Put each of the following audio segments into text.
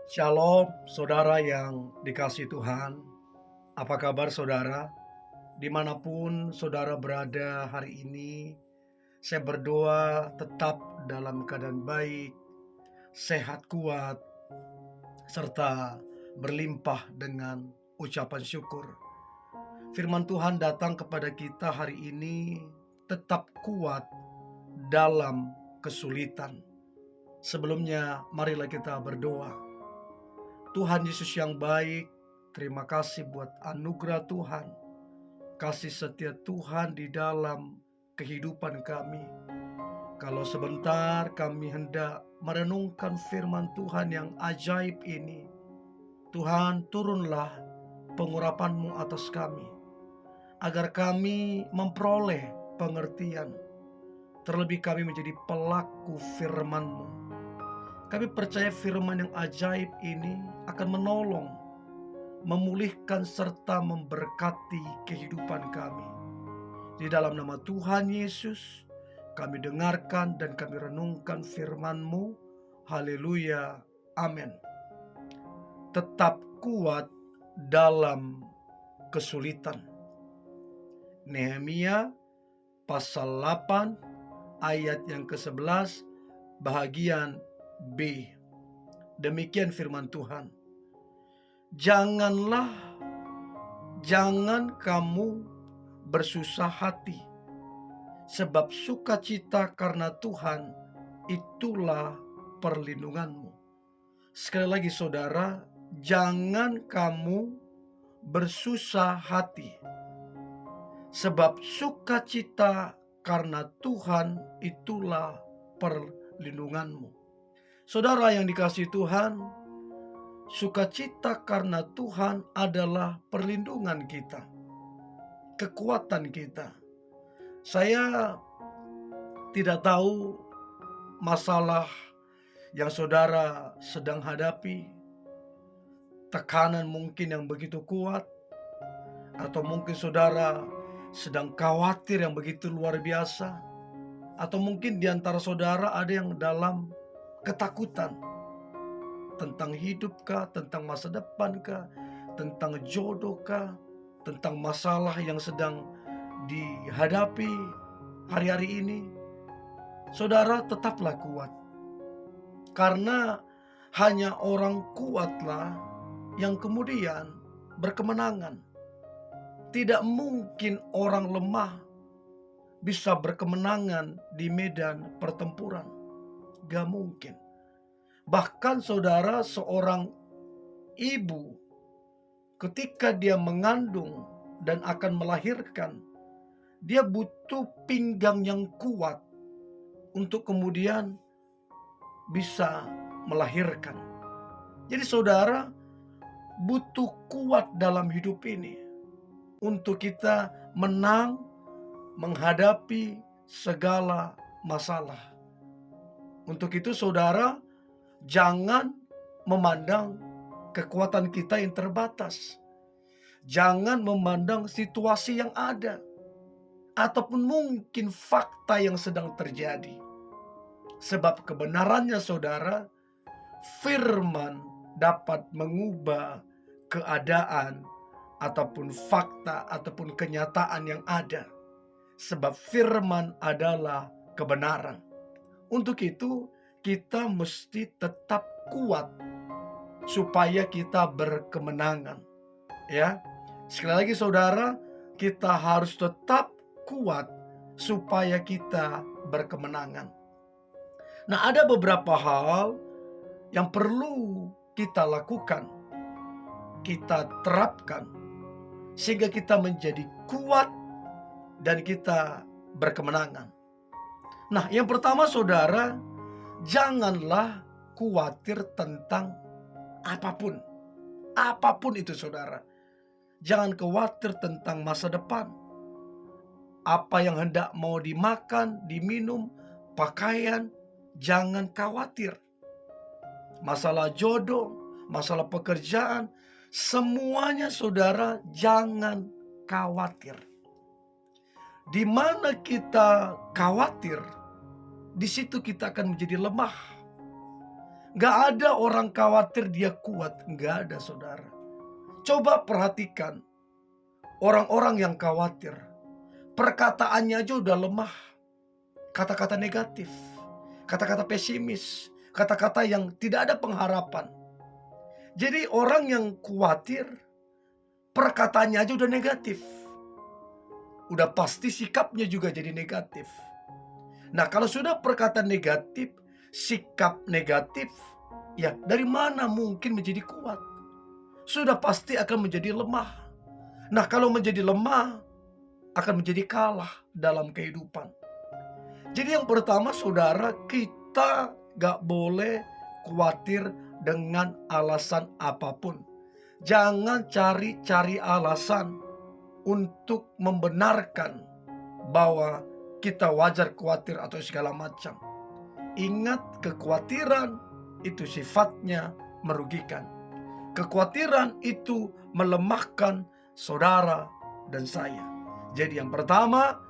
Shalom, saudara yang dikasihi Tuhan. Apa kabar saudara? Dimanapun saudara berada hari ini, saya berdoa tetap dalam keadaan baik, sehat kuat, serta berlimpah dengan ucapan syukur. Firman Tuhan datang kepada kita hari ini, tetap kuat dalam kesulitan. Sebelumnya, marilah kita berdoa. Tuhan Yesus yang baik, terima kasih buat anugerah Tuhan, kasih setia Tuhan di dalam kehidupan kami. Kalau sebentar kami hendak merenungkan firman Tuhan yang ajaib ini, Tuhan turunlah pengurapan-Mu atas kami, agar kami memperoleh pengertian, terlebih kami menjadi pelaku firman-Mu. Kami percaya firman yang ajaib ini akan menolong, memulihkan serta memberkati kehidupan kami. Di dalam nama Tuhan Yesus, kami dengarkan dan kami renungkan firman-Mu. Haleluya. Amin. Tetap kuat dalam kesulitan. Nehemia pasal 8 ayat yang ke-11 bahagian B. Demikian firman Tuhan. Jangan kamu bersusah hati, sebab sukacita karena Tuhan itulah perlindunganmu. Sekali lagi saudara, jangan kamu bersusah hati, sebab sukacita karena Tuhan itulah perlindunganmu. Saudara yang dikasihi Tuhan, sukacita karena Tuhan adalah perlindungan kita, kekuatan kita. Saya tidak tahu masalah yang saudara sedang hadapi, tekanan mungkin yang begitu kuat, atau mungkin saudara sedang khawatir yang begitu luar biasa, atau mungkin di antara saudara ada yang dalam ketakutan tentang hidupkah, tentang masa depankah, tentang jodohkah, tentang masalah yang sedang dihadapi hari-hari ini. Saudara tetaplah kuat, karena hanya orang kuatlah yang kemudian berkemenangan. Tidak mungkin orang lemah bisa berkemenangan di medan pertempuran. Gak mungkin. Bahkan saudara, seorang ibu ketika dia mengandung dan akan melahirkan, dia butuh pinggang yang kuat untuk kemudian bisa melahirkan. Jadi saudara butuh kuat dalam hidup ini untuk kita menang menghadapi segala masalah. Untuk itu saudara, jangan memandang kekuatan kita yang terbatas. Jangan memandang situasi yang ada, ataupun mungkin fakta yang sedang terjadi. Sebab kebenarannya saudara, firman dapat mengubah keadaan ataupun fakta ataupun kenyataan yang ada. Sebab firman adalah kebenaran. Untuk itu kita mesti tetap kuat supaya kita berkemenangan. Ya. Sekali lagi saudara, kita harus tetap kuat supaya kita berkemenangan. Nah, ada beberapa hal yang perlu kita lakukan, kita terapkan, sehingga kita menjadi kuat dan kita berkemenangan. Nah, yang pertama saudara, janganlah khawatir tentang apapun. Apapun itu saudara. Jangan khawatir tentang masa depan. Apa yang hendak mau dimakan, diminum, pakaian, jangan khawatir. Masalah jodoh, masalah pekerjaan, semuanya saudara jangan khawatir. Di mana kita khawatir, di situ kita akan menjadi lemah. Nggak ada orang khawatir dia kuat, nggak ada saudara. Coba perhatikan orang-orang yang khawatir, perkataannya aja udah lemah. Kata-kata negatif, kata-kata pesimis, kata-kata yang tidak ada pengharapan. Jadi orang yang khawatir, perkataannya aja udah negatif. Udah pasti sikapnya juga jadi negatif. Nah, kalau sudah perkataan negatif, sikap negatif, ya dari mana mungkin menjadi kuat? Sudah pasti akan menjadi lemah. Nah, kalau menjadi lemah, akan menjadi kalah dalam kehidupan. Jadi yang pertama saudara, kita gak boleh khawatir dengan alasan apapun. Jangan cari-cari alasan untuk membenarkan bahwa kita wajar khawatir atau segala macam. Ingat, kekhawatiran itu sifatnya merugikan. Kekhawatiran itu melemahkan saudara dan saya. Jadi yang pertama,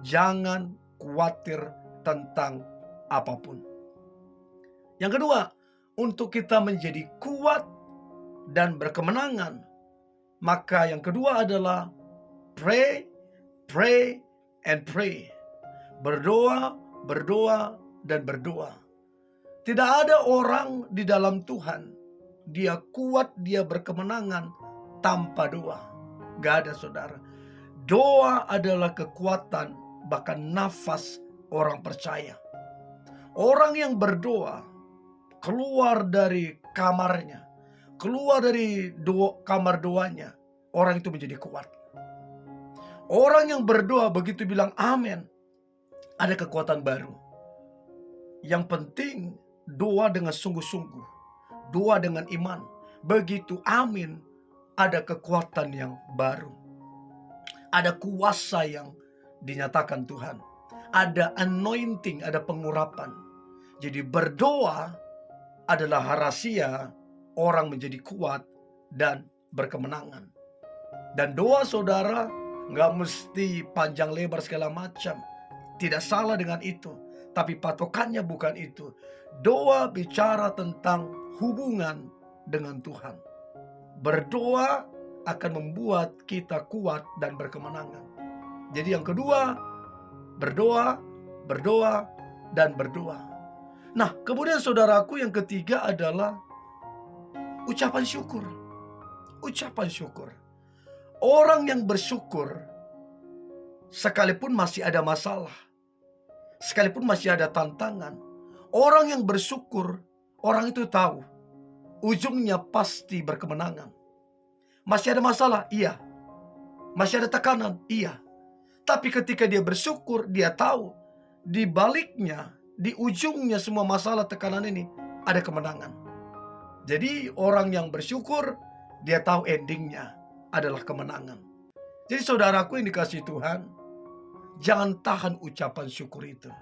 jangan khawatir tentang apapun. Yang kedua, untuk kita menjadi kuat dan berkemenangan, maka yang kedua adalah pray, pray, and pray. Berdoa, berdoa, dan berdoa. Tidak ada orang di dalam Tuhan, dia kuat, dia berkemenangan tanpa doa. Gak ada saudara. Doa adalah kekuatan, bahkan nafas orang percaya. Orang yang berdoa, keluar dari kamarnya, keluar dari kamar doanya, orang itu menjadi kuat. Orang yang berdoa begitu bilang amin, ada kekuatan baru. Yang penting doa dengan sungguh-sungguh, doa dengan iman. Begitu amin, ada kekuatan yang baru. Ada kuasa yang dinyatakan Tuhan. Ada anointing, ada pengurapan. Jadi berdoa adalah rahasia orang menjadi kuat dan berkemenangan. Dan doa saudara nggak mesti panjang lebar segala macam. Tidak salah dengan itu. Tapi patokannya bukan itu. Doa bicara tentang hubungan dengan Tuhan. Berdoa akan membuat kita kuat dan berkemenangan. Jadi yang kedua, berdoa, berdoa, dan berdoa. Nah, kemudian saudaraku yang ketiga adalah ucapan syukur. Ucapan syukur. Orang yang bersyukur, sekalipun masih ada masalah, sekalipun masih ada tantangan, orang yang bersyukur, orang itu tahu ujungnya pasti berkemenangan. Masih ada masalah? Iya. Masih ada tekanan? Iya. Tapi ketika dia bersyukur, dia tahu di baliknya, di ujungnya semua masalah tekanan ini ada kemenangan. Jadi orang yang bersyukur, dia tahu endingnya adalah kemenangan. Jadi saudaraku yang dikasihi Tuhan, jangan tahan ucapan syukur itu.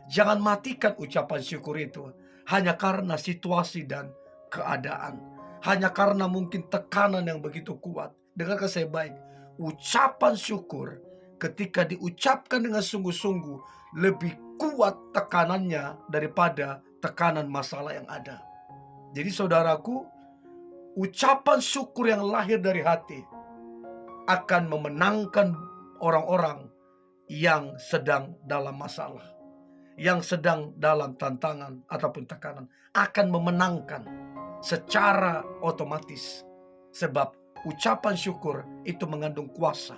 Jangan matikan ucapan syukur itu hanya karena situasi dan keadaan. Hanya karena mungkin tekanan yang begitu kuat. Dengarkan saya baik. Ucapan syukur ketika diucapkan dengan sungguh-sungguh lebih kuat tekanannya daripada tekanan masalah yang ada. Jadi saudaraku, ucapan syukur yang lahir dari hati akan memenangkan orang-orang yang sedang dalam masalah, yang sedang dalam tantangan ataupun tekanan, akan memenangkan secara otomatis. Sebab ucapan syukur itu mengandung kuasa.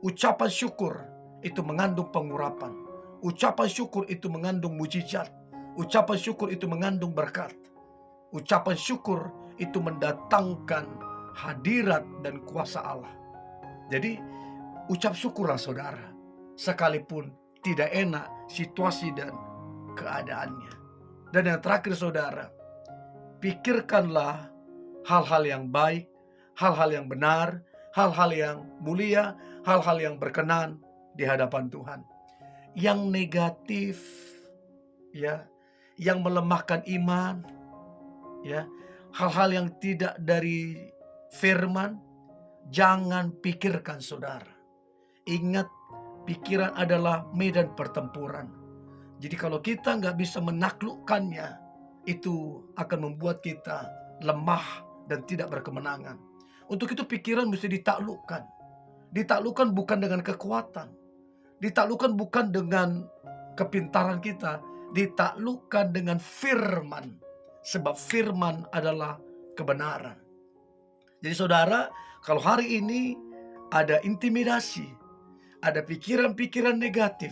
Ucapan syukur itu mengandung pengurapan. Ucapan syukur itu mengandung mujizat. Ucapan syukur itu mengandung berkat. Ucapan syukur itu mendatangkan hadirat dan kuasa Allah. Jadi ucap syukurlah saudara, sekalipun tidak enak situasi dan keadaannya. Dan yang terakhir saudara, pikirkanlah hal-hal yang baik, hal-hal yang benar, hal-hal yang mulia, hal-hal yang berkenan di hadapan Tuhan. Yang negatif, ya, yang melemahkan iman, ya, hal-hal yang tidak dari firman, jangan pikirkan saudara. Ingat, pikiran adalah medan pertempuran. Jadi kalau kita nggak bisa menaklukkannya, itu akan membuat kita lemah dan tidak berkemenangan. Untuk itu pikiran mesti ditaklukkan. Ditaklukkan bukan dengan kekuatan. Ditaklukkan bukan dengan kepintaran kita. Ditaklukkan dengan firman. Sebab firman adalah kebenaran. Jadi saudara, kalau hari ini ada intimidasi, ada pikiran-pikiran negatif,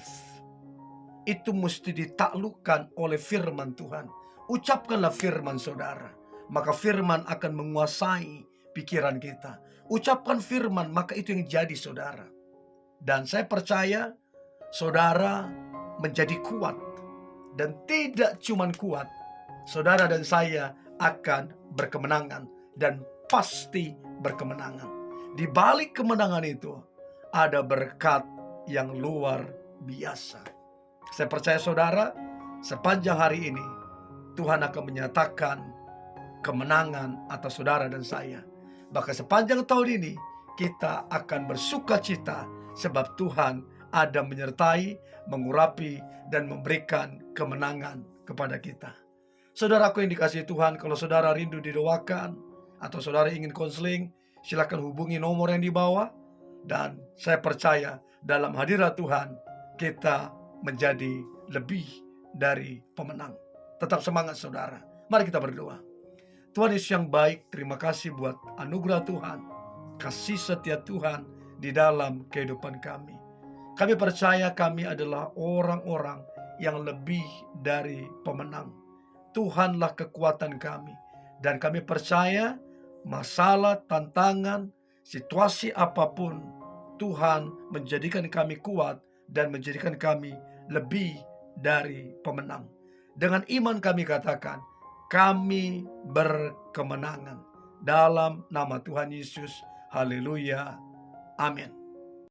itu mesti ditaklukkan oleh firman Tuhan. Ucapkanlah firman saudara, maka firman akan menguasai pikiran kita. Ucapkan firman, maka itu yang jadi saudara. Dan saya percaya saudara menjadi kuat. Dan tidak cuma kuat, saudara dan saya akan berkemenangan dan pasti berkemenangan. Di balik kemenangan itu ada berkat yang luar biasa. Saya percaya saudara, sepanjang hari ini Tuhan akan menyatakan kemenangan atas saudara dan saya. Bahkan sepanjang tahun ini kita akan bersuka cita sebab Tuhan ada menyertai, mengurapi, dan memberikan kemenangan kepada kita. Saudaraku yang dikasihi Tuhan, kalau saudara rindu didoakan atau saudara ingin konseling, silakan hubungi nomor yang di bawah. Dan saya percaya dalam hadirat Tuhan kita menjadi lebih dari pemenang. Tetap semangat saudara. Mari kita berdoa. Tuhan Yesus yang baik, terima kasih buat anugerah Tuhan, kasih setia Tuhan di dalam kehidupan kami. Kami percaya kami adalah orang-orang yang lebih dari pemenang. Tuhanlah kekuatan kami. Dan kami percaya masalah, tantangan, situasi apapun, Tuhan menjadikan kami kuat dan menjadikan kami lebih dari pemenang. Dengan iman kami katakan, kami berkemenangan. Dalam nama Tuhan Yesus, haleluya, amin.